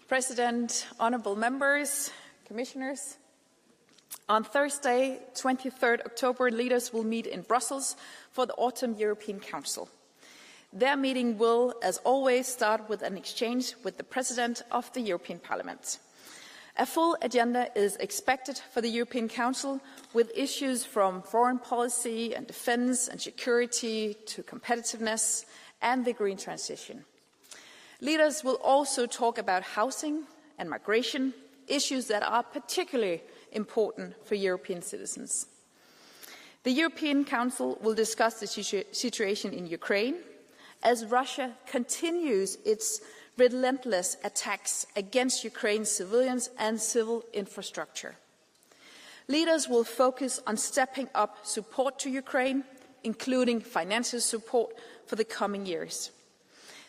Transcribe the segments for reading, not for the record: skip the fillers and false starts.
President, honourable members, commissioners. On Thursday, 23rd October, leaders will meet in Brussels for the Autumn European Council. Their meeting will, as always, start with an exchange with the President of the European Parliament. A full agenda is expected for the European Council, with issues from foreign policy and defence and security to competitiveness and the green transition. Leaders will also talk about housing and migration, issues that are particularly important for European citizens. The European Council will discuss the situation in Ukraine as Russia continues its relentless attacks against Ukraine's civilians and civil infrastructure. Leaders will focus on stepping up support to Ukraine, including financial support for the coming years.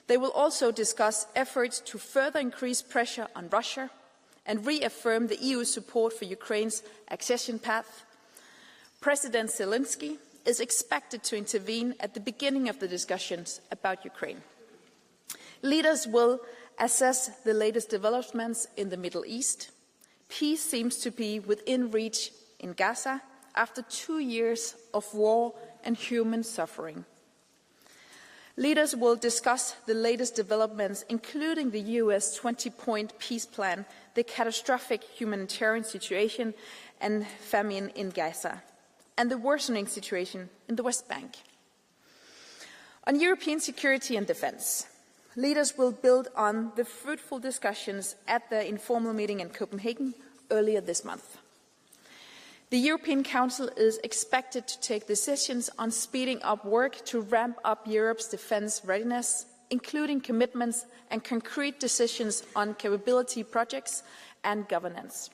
They will also discuss efforts to further increase pressure on Russia and reaffirm the EU's support for Ukraine's accession path. President Zelensky is expected to intervene at the beginning of the discussions about Ukraine. Leaders will assess the latest developments in the Middle East. Peace seems to be within reach in Gaza after 2 years of war and human suffering. Leaders will discuss the latest developments, including the US 20-point peace plan, the catastrophic humanitarian situation and famine in Gaza, and the worsening situation in the West Bank. On European security and defence, leaders will build on the fruitful discussions at the informal meeting in Copenhagen earlier this month. The European Council is expected to take decisions on speeding up work to ramp up Europe's defence readiness, including commitments and concrete decisions on capability projects and governance.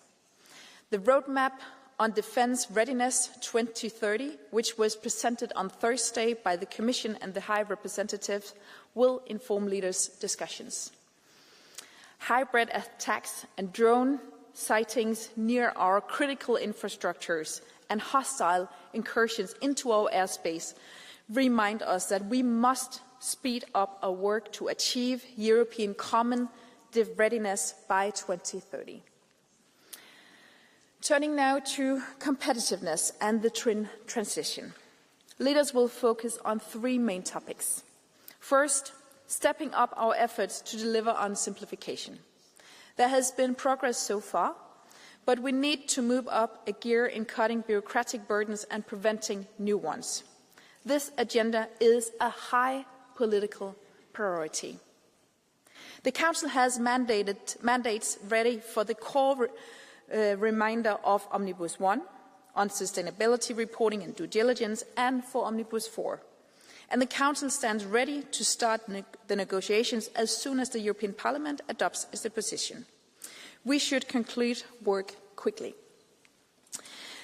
The roadmap on defence readiness 2030, which was presented on Thursday by the Commission and the High Representative, will inform leaders' discussions. Hybrid attacks and drone sightings near our critical infrastructures and hostile incursions into our airspace remind us that we must speed up our work to achieve European common readiness by 2030. Turning now to competitiveness and the transition. Leaders will focus on 3 main topics. First, stepping up our efforts to deliver on simplification. There has been progress so far, but we need to move up a gear in cutting bureaucratic burdens and preventing new ones. This agenda is a high political priority. The Council has mandates ready for the core reminder of Omnibus 1 on sustainability reporting and due diligence, and for Omnibus 4. And the Council stands ready to start the negotiations as soon as the European Parliament adopts its position. We should conclude work quickly.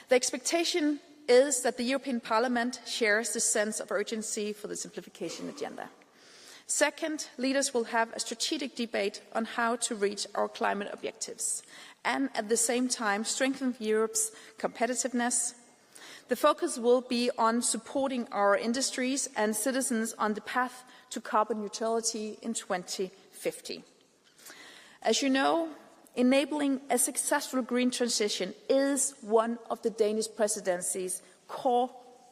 The expectation is that the European Parliament shares the sense of urgency for the simplification agenda. Second, leaders will have a strategic debate on how to reach our climate objectives and at the same time strengthen Europe's competitiveness. The focus will be on supporting our industries and citizens on the path to carbon neutrality in 2050. As you know, enabling a successful green transition is one of the Danish presidency's core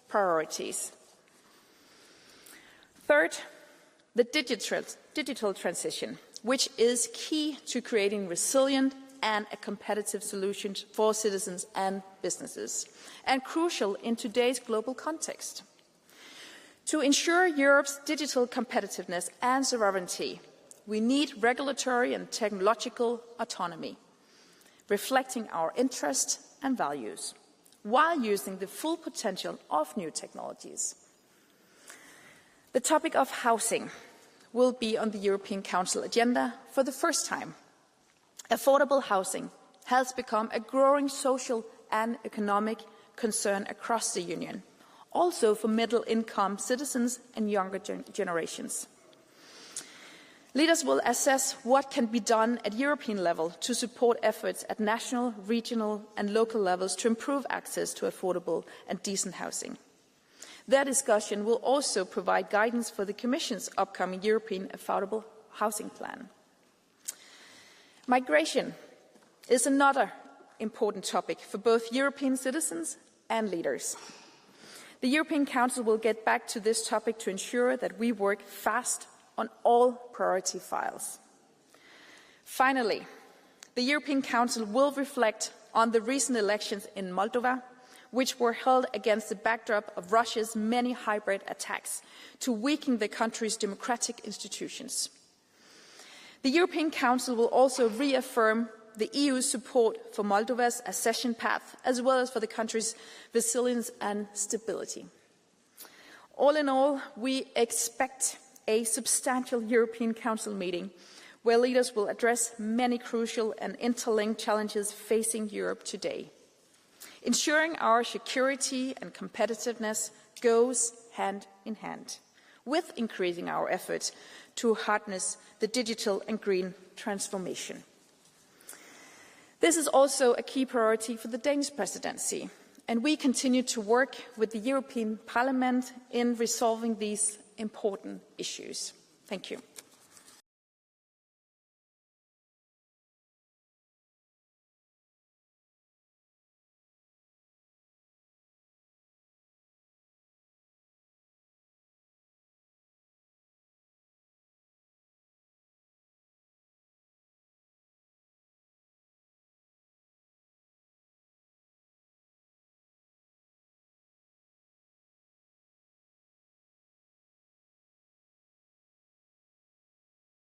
priorities. Third, the digital transition, which is key to creating resilient and a competitive solution for citizens and businesses, and crucial in today's global context. To ensure Europe's digital competitiveness and sovereignty, we need regulatory and technological autonomy, reflecting our interests and values, while using the full potential of new technologies. The topic of housing will be on the European Council agenda for the first time. Affordable housing has become a growing social and economic concern across the Union, also for middle-income citizens and younger generations. Leaders will assess what can be done at European level to support efforts at national, regional and local levels to improve access to affordable and decent housing. Their discussion will also provide guidance for the Commission's upcoming European Affordable Housing Plan. Migration is another important topic for both European citizens and leaders. The European Council will get back to this topic to ensure that we work fast on all priority files. Finally, the European Council will reflect on the recent elections in Moldova, which were held against the backdrop of Russia's many hybrid attacks to weaken the country's democratic institutions. The European Council will also reaffirm the EU's support for Moldova's accession path, as well as for the country's resilience and stability. All in all, we expect a substantial European Council meeting where leaders will address many crucial and interlinked challenges facing Europe today. Ensuring our security and competitiveness goes hand in hand with increasing our efforts to harness the digital and green transformation. This is also a key priority for the Danish presidency, and we continue to work with the European Parliament in resolving these important issues. Thank you.